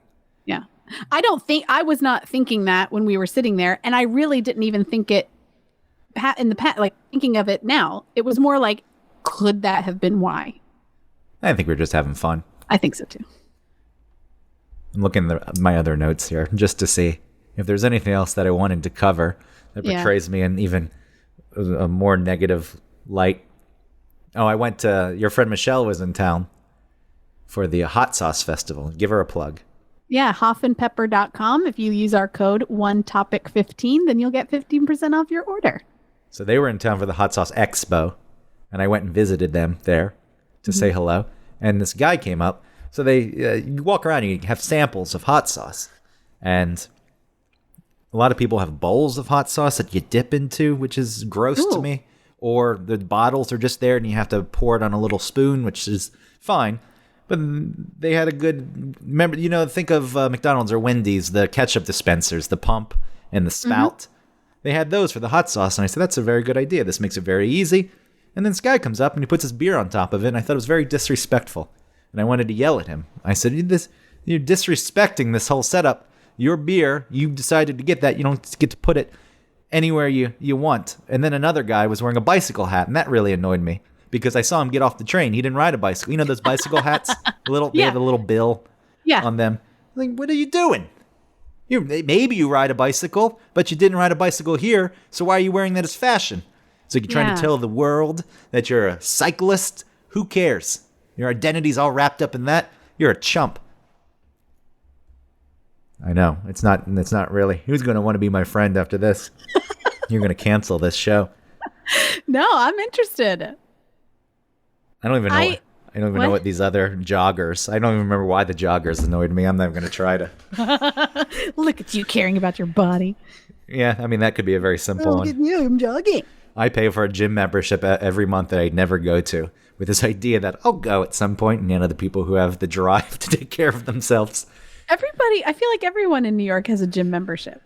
Yeah. I was not thinking that when we were sitting there, and I really didn't even think it in the past, like thinking of it now. It was more like, could that have been why? I think we're just having fun. I think so too. I'm looking at my other notes here just to see if there's anything else that I wanted to cover that portrays me in even a more negative light. Oh, I went to, your friend Michelle was in town for the Hot Sauce Festival. Give her a plug. Yeah, hoffandpepper.com. If you use our code OneTopic15, then you'll get 15% off your order. So they were in town for the Hot Sauce Expo, and I went and visited them there to say hello. And this guy came up. So you walk around and you have samples of hot sauce. And a lot of people have bowls of hot sauce that you dip into, which is gross to me. Or the bottles are just there and you have to pour it on a little spoon, which is fine. But they had a good, think of McDonald's or Wendy's, the ketchup dispensers, the pump and the spout. Mm-hmm. They had those for the hot sauce. And I said, that's a very good idea. This makes it very easy. And then this guy comes up and he puts his beer on top of it. And I thought it was very disrespectful. And I wanted to yell at him. I said, you're disrespecting this whole setup. Your beer, you decided to get that. You don't get to put it anywhere you want. And then another guy was wearing a bicycle hat. And that really annoyed me. Because I saw him get off the train. He didn't ride a bicycle. You know those bicycle hats? They have a little bill on them. I'm like, what are you doing? Maybe you ride a bicycle, but you didn't ride a bicycle here. So why are you wearing that as fashion? So you're trying to tell the world that you're a cyclist? Who cares? Your identity's all wrapped up in that. You're a chump. I know. It's not really. Who's going to want to be my friend after this? You're going to cancel this show. No, I'm interested. I don't even know. I don't even know what these other joggers. I don't even remember why the joggers annoyed me. I'm not even going to try to. Look at you caring about your body. Yeah, I mean, that could be a very simple one. Look at you, I'm jogging. I pay for a gym membership every month that I never go to, with this idea that I'll go at some point, and the people who have the drive to take care of themselves. I feel like everyone in New York has a gym membership.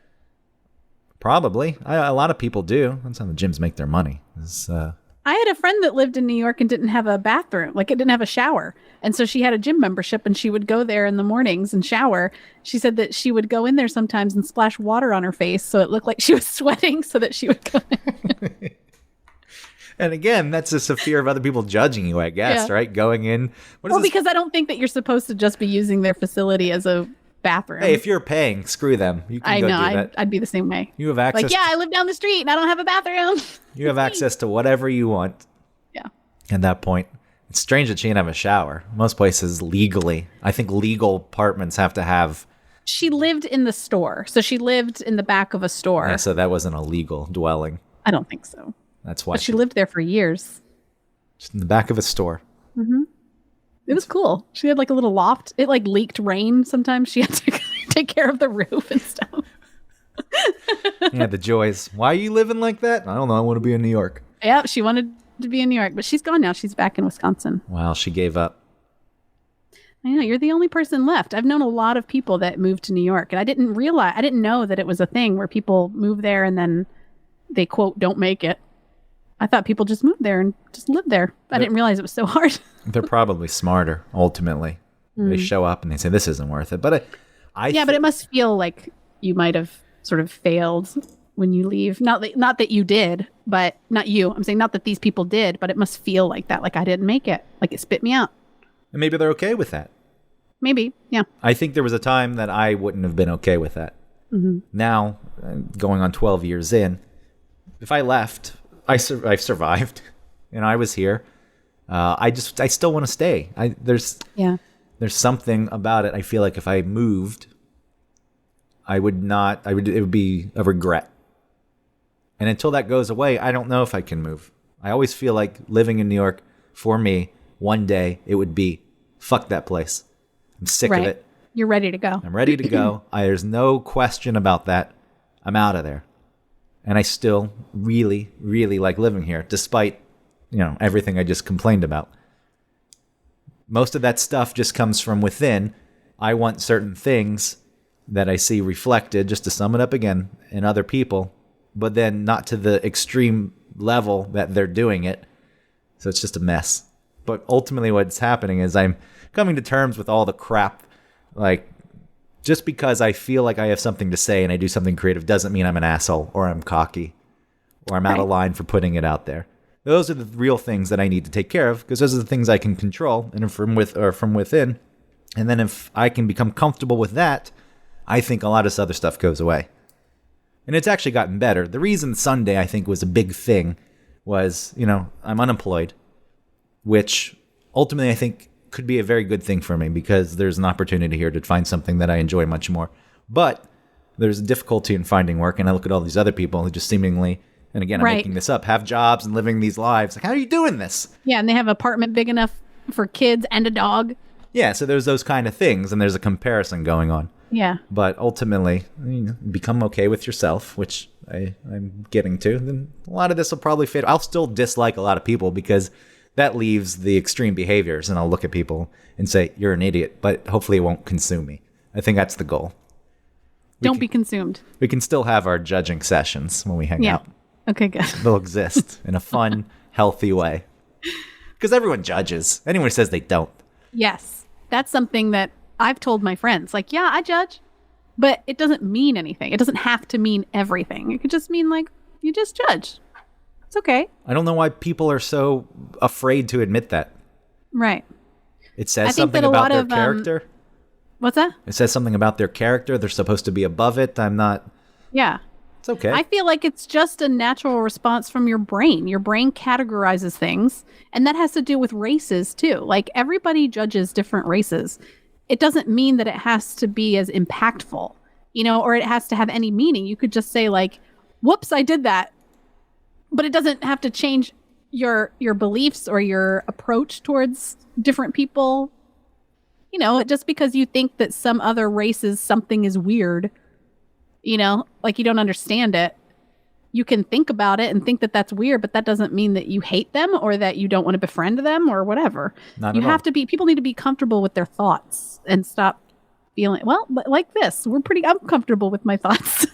Probably. A lot of people do. That's how the gyms make their money. I had a friend that lived in New York and didn't have a bathroom, like it didn't have a shower. And so she had a gym membership and she would go there in the mornings and shower. She said that she would go in there sometimes and splash water on her face so it looked like she was sweating so that she would go in. And again, that's just a fear of other people judging you, I guess, Yeah. right? Going in. What is Well, this? because I don't think that you're supposed to just be using their facility as a bathroom. Hey, if you're paying, screw them. You can I go know, do that. I'd be the same way. You have access. Like, yeah, I live down the street and I don't have a bathroom. You have access to whatever you want. Yeah. At that point, it's strange that she didn't have a shower. Most places legally, I think legal apartments have to have. She lived in the store. So she lived in the back of a store. Yeah, so that wasn't a legal dwelling. I don't think so. That's why But she lived there for years. just in the back of a store. It was cool. She had like a little loft. It like leaked rain sometimes. She had to take care of the roof and stuff. Yeah, the joys. Why are you living like that? I don't know. I want to be in New York. Yeah, she wanted to be in New York, but she's gone now. She's back in Wisconsin. Wow, she gave up. I know, you're the only person left. I've known a lot of people that moved to New York, and I didn't know that it was a thing where people move there and then they, quote, don't make it. I thought people just moved there and just lived there. I didn't realize it was so hard. They're probably smarter, ultimately. They show up and they say, this isn't worth it. But But it must feel like you might have sort of failed when you leave. Not that you did, but not you. I'm saying not that these people did, but it must feel like that. Like I didn't make it. Like it spit me out. And maybe they're okay with that. Maybe. Yeah. I think there was a time that I wouldn't have been okay with that. Now, going on 12 years in, if I left, I've survived, and I was here. I still want to stay. There's something about it. I feel like if I moved, it would be a regret. And until that goes away, I don't know if I can move. I always feel like living in New York, for me, one day it would be, fuck that place. I'm sick of it. You're ready to go. I'm ready to go. There's no question about that. I'm out of there. And I still really, really like living here, despite, everything I just complained about. Most of that stuff just comes from within. I want certain things that I see reflected, just to sum it up again, in other people, but then not to the extreme level that they're doing it. So it's just a mess. But ultimately what's happening is I'm coming to terms with all the crap. Like, just because I feel like I have something to say and I do something creative doesn't mean I'm an asshole or I'm cocky or I'm out of line for putting it out there. Those are the real things that I need to take care of, because those are the things I can control and from within. And then if I can become comfortable with that, I think a lot of this other stuff goes away. And it's actually gotten better. The reason Sunday, I think, was a big thing was, I'm unemployed, which ultimately I think could be a very good thing for me, because there's an opportunity here to find something that I enjoy much more. But there's a difficulty in finding work, and I look at all these other people who just seemingly, and again, I'm making this up, have jobs and living these lives. Like, how are you doing this? Yeah, and they have an apartment big enough for kids and a dog. Yeah, so there's those kind of things, and there's a comparison going on. Yeah. But ultimately, become okay with yourself, which I'm getting to. Then a lot of this will probably fade. I'll still dislike a lot of people, because that leaves the extreme behaviors, and I'll look at people and say, you're an idiot, but hopefully it won't consume me. I think that's the goal. Don't be consumed. We can still have our judging sessions when we hang out. Okay, good. They'll exist in a fun, healthy way. Because everyone judges. Anyone who says they don't. Yes. That's something that I've told my friends. Like, yeah, I judge, but it doesn't mean anything. It doesn't have to mean everything. It could just mean, like, you just judge. It's okay. I don't know why people are so afraid to admit that. Right. It says something about their character. What's that? It says something about their character. They're supposed to be above it. I'm not. Yeah. It's okay. I feel like it's just a natural response from your brain. Your brain categorizes things, and that has to do with races too. Like, everybody judges different races. It doesn't mean that it has to be as impactful, or it has to have any meaning. You could just say, like, whoops, I did that. But it doesn't have to change your beliefs or your approach towards different people. Just because you think that some other races something is weird, like you don't understand it. You can think about it and think that that's weird, but that doesn't mean that you hate them or that you don't want to befriend them or whatever. People need to be comfortable with their thoughts and stop feeling, like this. I'm comfortable with my thoughts.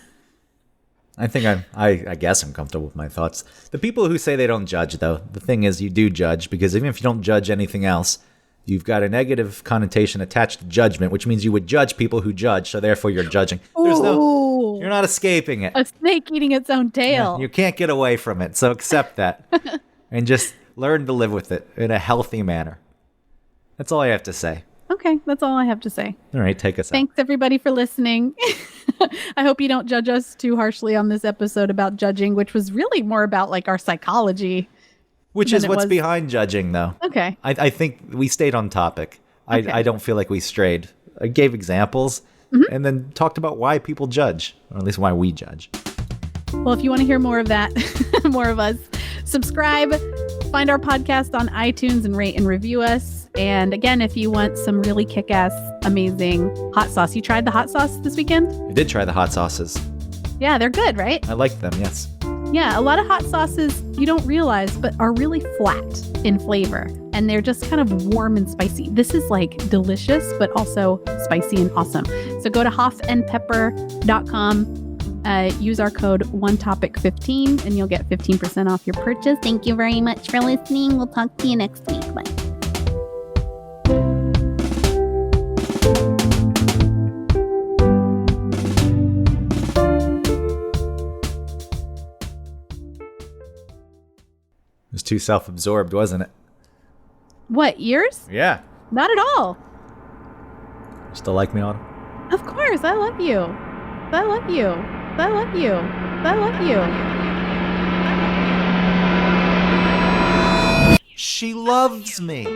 I think I guess I'm comfortable with my thoughts. The people who say they don't judge, though, the thing is you do judge, because even if you don't judge anything else, you've got a negative connotation attached to judgment, which means you would judge people who judge, so therefore you're judging. You're not escaping it. A snake eating its own tail. Yeah, you can't get away from it, so accept that. and just learn to live with it in a healthy manner. That's all I have to say. Okay, that's all I have to say. All right, take us out. Thanks, everybody, for listening. I hope you don't judge us too harshly on this episode about judging, which was really more about like our psychology. Which is what's behind judging, though. Okay. I think we stayed on topic. Okay. I don't feel like we strayed. I gave examples and then talked about why people judge, or at least why we judge. Well, if you want to hear more of that, more of us, subscribe, find our podcast on iTunes, and rate and review us. And again, if you want some really kick-ass, amazing hot sauce. You tried the hot sauce this weekend? I did try the hot sauces. Yeah, they're good, right? I liked them, yes. Yeah, a lot of hot sauces you don't realize, but are really flat in flavor. And they're just kind of warm and spicy. This is like delicious, but also spicy and awesome. So go to hoffandpepper.com. Use our code OneTopic15 and you'll get 15% off your purchase. Thank you very much for listening. We'll talk to you next week. Bye. It was too self-absorbed, wasn't it? What, yours? Yeah. Not at all. Still like me, Autumn? Of course. I love you. I love you. I love you. I love you. She loves me.